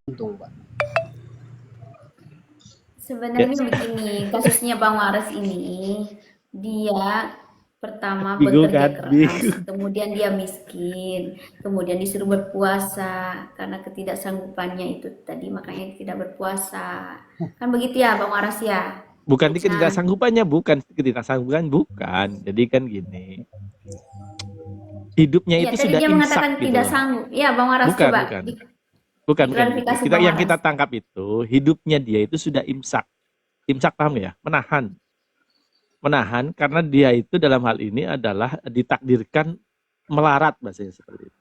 untung, Pak. Sebenarnya begini, kasusnya Bang Waras ini, dia pertama Bingung bekerja kan? keras, Bingung. kemudian dia miskin, kemudian disuruh berpuasa karena ketidaksanggupannya itu tadi makanya tidak berpuasa. Kan begitu ya Bang Waras ya? Bukan Nah, ketidaksanggupannya, bukan. Jadi kan gini, hidupnya iya itu tadi sudah dia imsak mengatakan gitu tidak loh. sanggup. Ya Bang Waras Bukan, coba bukan. Bukan gitu. diklarifikasi Kita Bang yang Waras. kita tangkap itu hidupnya dia itu sudah imsak. Imsak paham ya? Menahan. Menahan karena dia itu dalam hal ini adalah ditakdirkan melarat bahasanya seperti itu.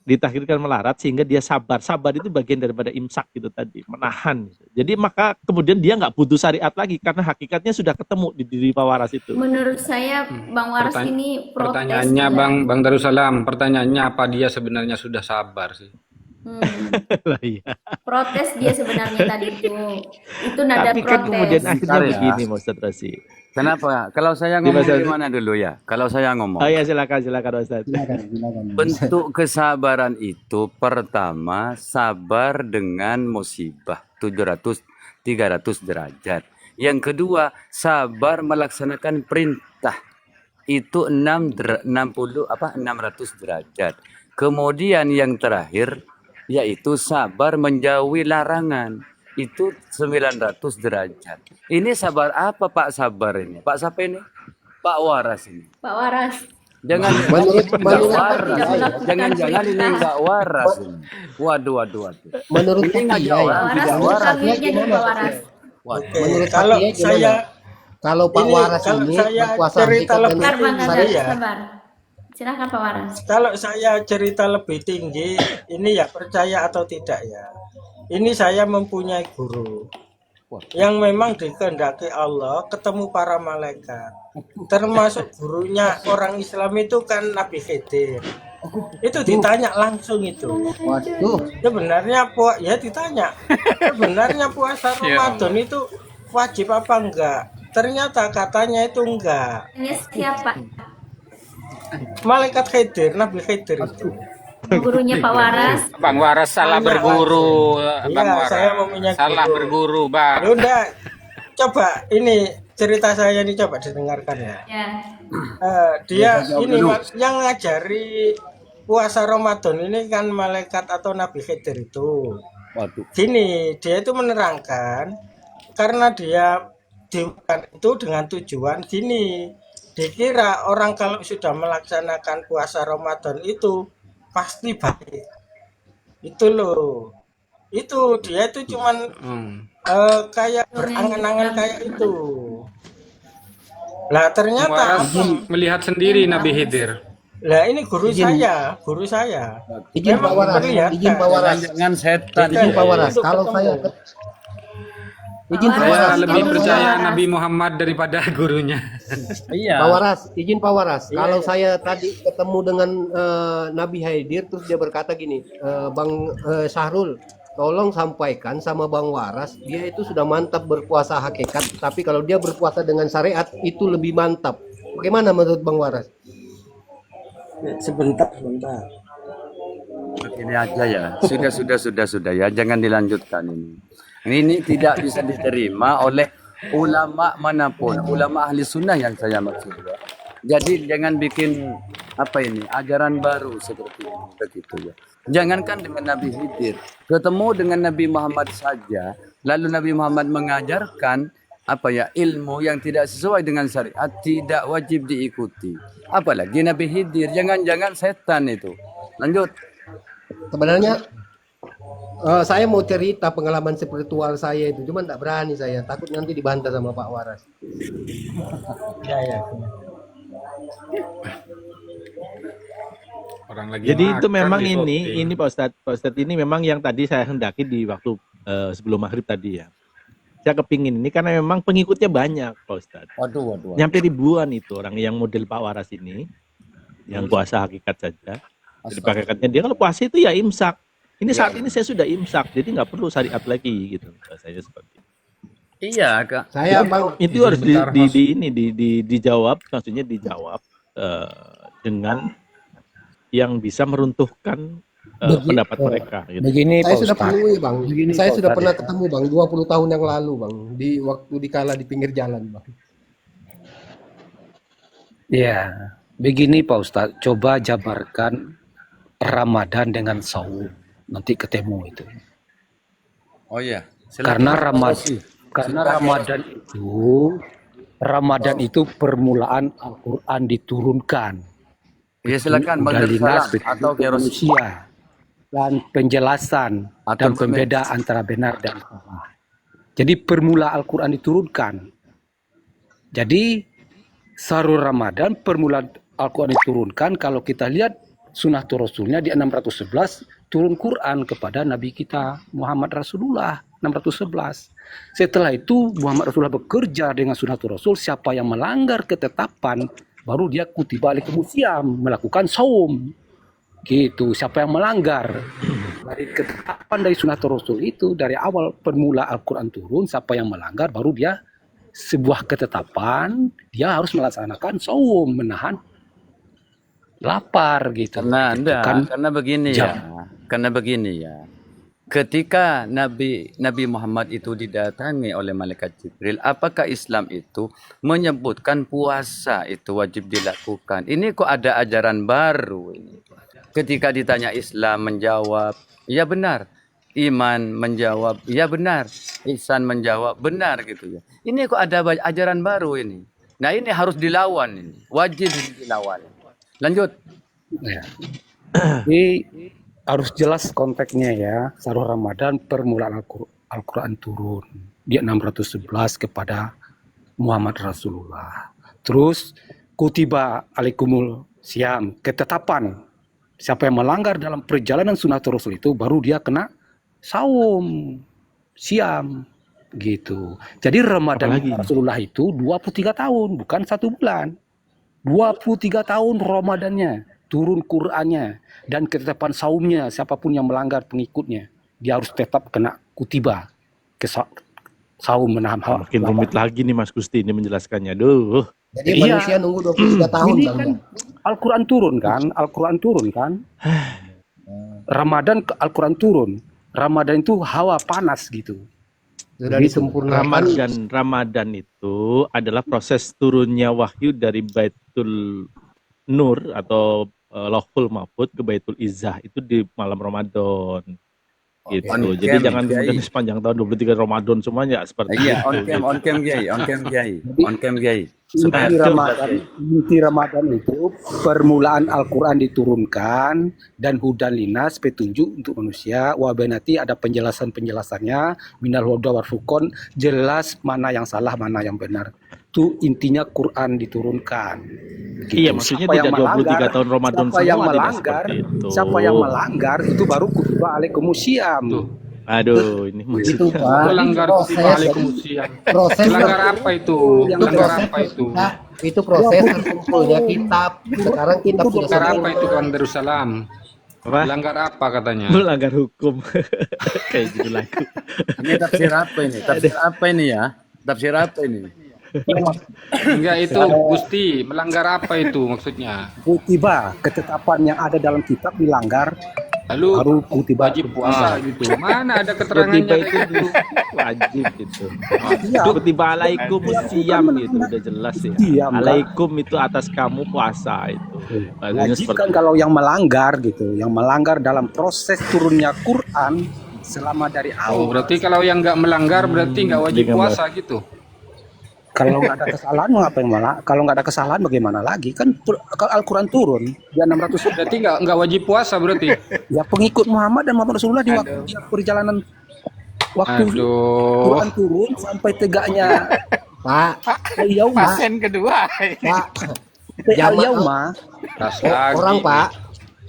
Ditakdirkan melarat sehingga dia sabar. Sabar itu bagian daripada imsak gitu tadi, menahan. Jadi maka kemudian dia nggak butuh syariat lagi karena hakikatnya sudah ketemu di diri Pak Waras itu. Menurut saya Bang Waras ini protes Pertanyaannya dia. Bang Darussalam, pertanyaannya apa dia sebenarnya sudah sabar sih? Lah iya. Protes dia sebenarnya tadi itu. Itu nada Tapi kan kemudian protes. akhirnya Bentar ya. begini, Mas Ustadz Rasi. Kenapa? Kalau saya Di ngomong masa- gimana dulu ya? Kalau saya Oh ngomong, ya silakan Ustadz. Silakan. bentuk kesabaran itu pertama sabar dengan musibah 300 derajat. Yang kedua, sabar melaksanakan perintah itu 600 derajat. Kemudian yang terakhir yaitu sabar menjauhi larangan itu 900 derajat. Ini sabar apa Pak Sabar ini? Pak siapa ini? Pak Waras ini. Pak Waras. Jangan Menurut enggak menurut waras. tidak melakukan Jangan-jangan ini perintah. enggak waras ini. Waduh. menurut Ini ngajak Pak orang Pak Waras tidak menurut waras. kami aja dulu Pak Waras. Waduh. menurut Kalau Pak Kiai saya gimana? Kalau Pak ini Waras kalau ini saya berpuasa cerita hakikat dan lebih Bentar Bang tinggi Ganda, ya. sabar. Silakan Pak Waras. Kalau saya cerita lebih tinggi, ini ya percaya atau tidak ya. Ini saya mempunyai guru yang memang dikehendaki Allah ketemu para malaikat. Termasuk gurunya orang Islam itu kan Nabi Khidir. Itu ditanya langsung itu. Waduh, Sebenarnya ya ditanya. Sebenarnya puasa Ramadan itu wajib apa enggak? Ternyata katanya itu enggak. Ini siapa? Malaikat Khidir, Nabi Khidir itu. Gurunya Pak Waras. Bang Waras salah Tanya berguru, langsung. Bang Iya, Waras. saya mempunyai Salah guru. berguru, Bang. Ya udah, coba ini cerita saya ini coba didengarkan ya. Ya. Dia ini yang ngajari puasa Ramadan ini kan malaikat atau Nabi Khidir itu. Waduh. Gini, dia itu menerangkan karena dia dibuat itu dengan tujuan gini. Dikira orang kalau sudah melaksanakan puasa Ramadan itu pasti baik. Itu loh. Itu dia itu cuman kayak berangan-angan kayak itu. Lah ternyata Waras melihat sendiri Nabi Khidir. lah ini guru saya. izin Pak Memang Waras, diperlihatkan. izin Pak Waras, Jangan setan. izin Pak Waras. Untuk Kalau ketemu. saya izin Pak Saya Waras, lebih Waras. percaya Nabi Muhammad daripada gurunya. Iya. Pak Waras, izin Pak Waras. Iya, Kalau iya. saya tadi ketemu dengan Nabi Haidir, terus dia berkata gini, Bang Syahrul, tolong sampaikan sama Bang Waras, dia itu sudah mantap berpuasa hakikat, tapi kalau dia berpuasa dengan syariat itu lebih mantap. Bagaimana menurut Bang Waras? Sebentar. Ini aja ya. Sudah ya. Jangan dilanjutkan ini. Ini tidak bisa diterima oleh ulama manapun, ulama ahli sunnah yang saya maksud. Jadi jangan bikin apa ini ajaran baru seperti ini begitu ya. Jangankan dengan Nabi Khidir, ketemu dengan Nabi Muhammad saja, lalu Nabi Muhammad mengajarkan apa ya ilmu yang tidak sesuai dengan syariat tidak wajib diikuti. Apalagi Nabi Khidir, jangan-jangan setan itu. Lanjut. Sebenarnya saya mau cerita pengalaman spiritual saya itu, cuman tidak berani saya, takut nanti dibantah sama Pak Waras. Ya. Orang lagi Jadi itu makan memang di ini Pak Ustadz ini memang yang tadi saya hendaki di waktu sebelum maghrib tadi ya. Saya kepingin ini karena memang pengikutnya banyak Pak Ustadz. Waduh. Nyampe ribuan itu orang yang model Pak Waras ini, yang puasa hakikat saja. Jadi hakikatnya dia kalau puasa itu ya imsak. Ini saat ini saya sudah imsak, jadi nggak perlu syariat lagi gitu. Saya seperti itu. Iya, Kak. Saya Bang, Itu harus dijawab, maksudnya dijawab dengan yang bisa meruntuhkan pendapat mereka gitu. Begini Saya Pak sudah Ustadz. penuhi bang. Begini Saya Pak sudah Ustadz pernah ya. ketemu bang 20 tahun yang lalu bang di waktu dikala di pinggir jalan bang. Ya, begini Pak Ustadz. Coba jabarkan Ramadan dengan saum. Nanti ketemu itu. Oh iya, Karena silakan. Ramadan itu permulaan Al-Quran diturunkan. Ya silakan Bang Dalinas Darussalam atau petunjuk Kiros manusia dan penjelasan Atau dan Gomez. pembeda antara benar dan salah. Jadi permula Al-Quran diturunkan. Jadi Syahrul Ramadan permulaan Al-Quran diturunkan. Kalau kita lihat Sunnatul Rasulnya di 611 turun Quran kepada Nabi kita Muhammad Rasulullah 611. Setelah itu Muhammad Rasulullah bekerja dengan Sunnatul Rasul. Siapa yang melanggar ketetapan baru dia kutiba alaikum siyam, melakukan saum. Gitu. Siapa yang melanggar dari ketetapan dari Sunnatul Rasul itu dari awal permula Al-Quran turun, siapa yang melanggar baru dia sebuah ketetapan dia harus melaksanakan saum, menahan lapar gitu. Karena Gitu enggak, kan. karena begini Jam. ya. Karena begini ya. Ketika Nabi Muhammad itu didatangi oleh malaikat Jibril, apakah Islam itu menyebutkan puasa itu wajib dilakukan? Ini kok ada ajaran baru ini. Ketika ditanya Islam menjawab, ya benar. Iman menjawab, ya benar. Ihsan menjawab, benar gitu ya. Ini kok ada ajaran baru ini. Nah ini harus dilawan ini. Wajib dilawan. Lanjut. Ya. Jadi harus jelas konteksnya ya. Syahrul Ramadan permulaan Al-Quran turun di 611 kepada Muhammad Rasulullah. Terus kutiba alaikumul siyam, ketetapan. Siapa yang melanggar dalam perjalanan Sunnatul Rasul itu baru dia kena saum, siam gitu. Jadi Ramadan Apalagi? Rasulullah itu 23 tahun, bukan 1 bulan. 23 tahun Ramadannya, turun Qur'annya, dan ketetapan saumnya, siapapun yang melanggar pengikutnya, dia harus tetap kena kutiba ke saum menahan hawa. Makin rumit lagi nih Mas Gusti ini menjelaskannya. Duh. Jadi Iya. manusia nunggu 23 tahun Ini bang. kan Al-Quran turun kan. Ramadan Al-Quran turun. Ramadan itu hawa panas gitu. Sudah Begitu. disempurnakan. Ramadan itu adalah proses turunnya wahyu dari Baitul Nur atau Lauhul Mahfud ke Baitul Izzah itu di malam Ramadan. Gitu. On Jadi cam, jangan Kiai. kemudian sepanjang tahun 23 Ramadan semuanya seperti Iya, itu. on cam Kiai, on cam Kiai. Supaya Inti jelas, Ramadan, Kiai. inti Ramadan itu permulaan Al-Quran diturunkan dan hudan linas petunjuk untuk manusia. Wabanati ada penjelasannya minal huda wal furqan, jelas mana yang salah mana yang benar. Itu intinya Quran diturunkan. Iya, maksudnya Siapa tidak yang melanggar, 23 tahun Ramadan siapa yang semua tidak melanggar, seperti itu. siapa yang melanggar itu baru kutiba alaikumusiyam. Aduh, ini Itu maksudnya. pak. Melanggar Proses. kutiba alaikumusiyam. Proses. Melanggar apa itu? Melanggar apa itu? Nah, itu proses terkumpulnya kitab. Sekarang kitab sudah Melanggar apa sempurna. itu Bang Darussalam? Apa? Melanggar apa katanya? Melanggar hukum. Kayak judul lagu. Ini tafsir apa ini? Tafsir apa ini ya? Tafsir apa ini? Enggak itu Gusti, melanggar apa itu maksudnya? Kutiba ketetapan yang ada dalam kitab dilanggar Lalu baru kutiba wajib puasa gitu. Mana ada keterangannya Kutiba kayak itu gitu? wajib gitu. Iya. Kutiba alaikum siam gitu udah jelas ya. Siam, Kak. Alaikum itu atas kamu puasa itu. Bahasanya Wajib seperti kan kalau yang melanggar gitu, yang melanggar dalam proses turunnya Quran selama dari Oh, awal. berarti kalau yang nggak melanggar berarti nggak wajib Dengan puasa gitu. Kalau nggak ada kesalahan mau ngapain malah? Kalau nggak ada kesalahan bagaimana lagi? Kan Al-Quran turun ya 600. Berarti nggak wajib puasa berarti. Ya pengikut Muhammad dan Muhammad Rasulullah di waktu dia perjalanan waktu Aduh. Quran turun sampai tegaknya Pak, al-yauma Pak. al-yauma. Tas lagi. Orang Pak,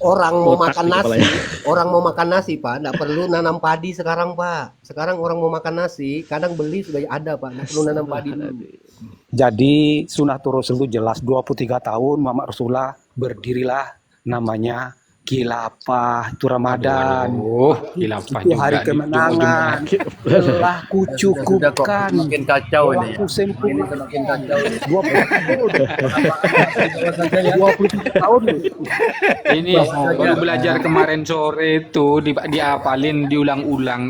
orang mau Otak makan di nasi, kepalanya. orang mau makan nasi Pak, nggak perlu nanam padi sekarang Pak. Sekarang orang mau makan nasi, kadang beli sudah ada Pak, nggak perlu nanam padi dulu. Jadi Sunnatul Rasul itu jelas 23 tahun Muhammad Rasulullah berdirilah namanya Khilafah itu Ramadan. Oh, khilafah Itu juga hari di kemenangan. Telah Sudah kok kucukupkan. semakin kacau ini. Aku sempurna. Ini semakin kacau. 20 tahun. Ini baru belajar kemarin sore itu diapalin diulang-ulang.